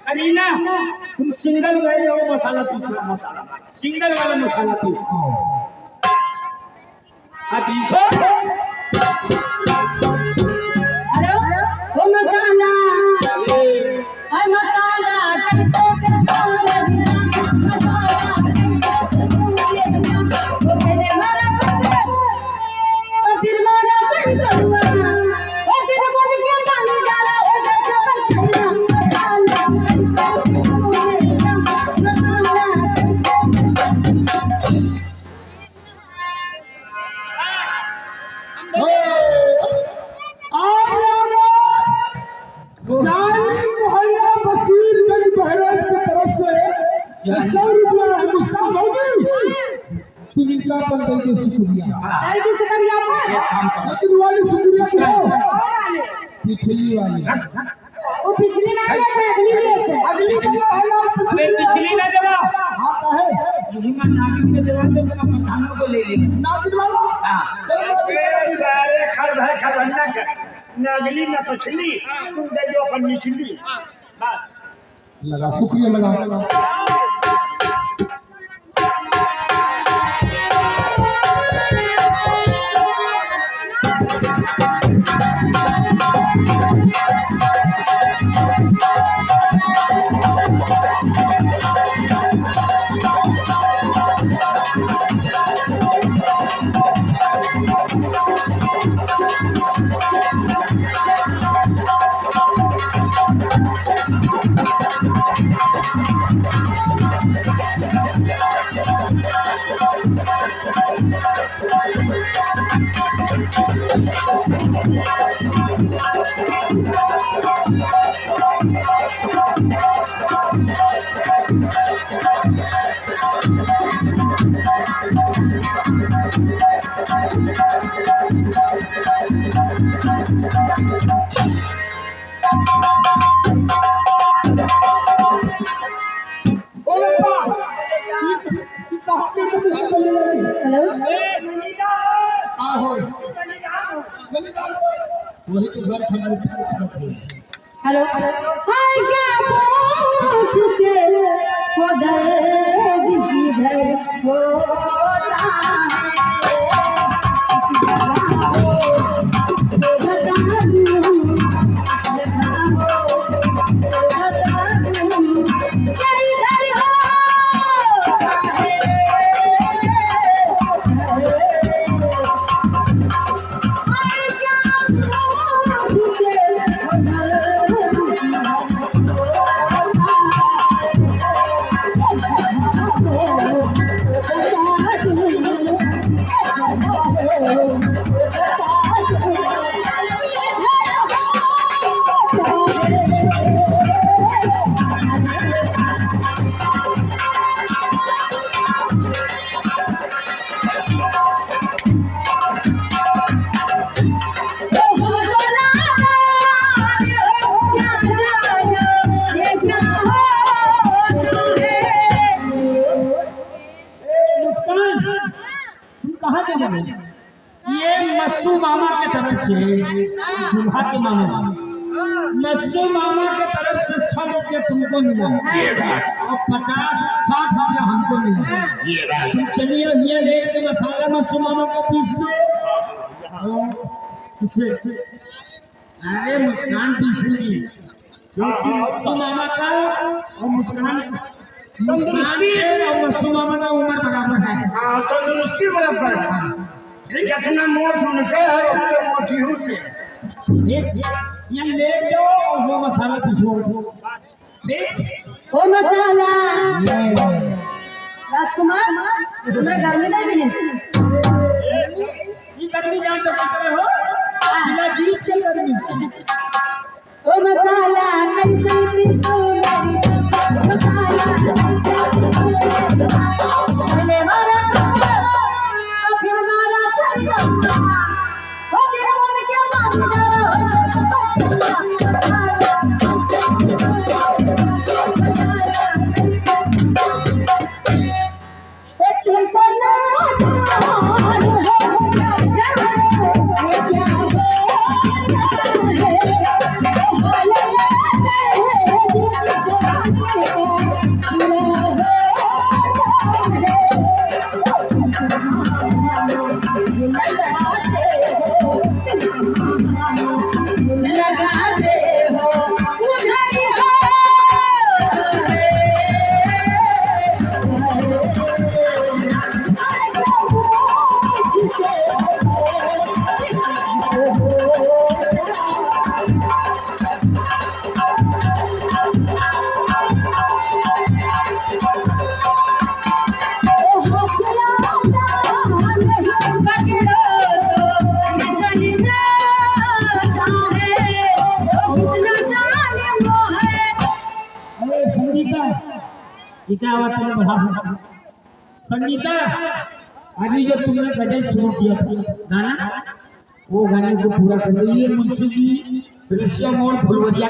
करीना तुम सिंगल वाले हो मसाला पीसना मसाला सिंगल वाला मसाला पीसो पीसो हेलो वो मसाला मसाला कैसे कैसे मसाला वो पहले मारा और फिर मारा सही करूँगा और फिर बोल के पानी डाला और जैसा पछला मसाला पिछली वाली वो पिछली ना अगली पिछली ना जरा हाँ कहे यही मैं नागिन के जवान में पठानों को ले लेंगे नागिन वाला हाँ सारे खरबन्ना कर नागली ना पिछली तुम दे जो अपन निचली बस लगा शुक्रिया लगा हेलो हाय क्या पूछ के वो दर्द किधर होता ये मस्सू मामा के तरफ से दुल्हा के मामा मस्सू मामा के तरफ से 100 रुपया तुमको मिला और 50-60 रुपया हमको मिला तुम चलिए ये रेट के मसाला मस्सू मामा को पीस दो अरे मुस्कान पीसेगी क्योंकि मस्सू मामा का और मुस्कान और मस्सू मामा का उम्र बराबर है हाँ तो दोस्ती बराबर है जितना मोट उनके है उतने मोटी होती है ये ले लो और वो मसाला पीसो वो मसाला राजकुमार तुम्हें गर्मी नहीं मिली ये गर्मी जान तो कितने हो बिना जीत के गर्मी वो मसाला कैसे पीसो मेरी मसाला कैसे पीसो मेरी पहले मारा फिर मारा कौआ ओ तेरे मन के पानी डाला क्या आवाज तूने बढ़ा? संगीता, अभी जो तुमने गजल शुरू किया था गाना, वो गाने को पूरा कर दो। ये मुंशी जी ऋषिया मोड़ फुलवरिया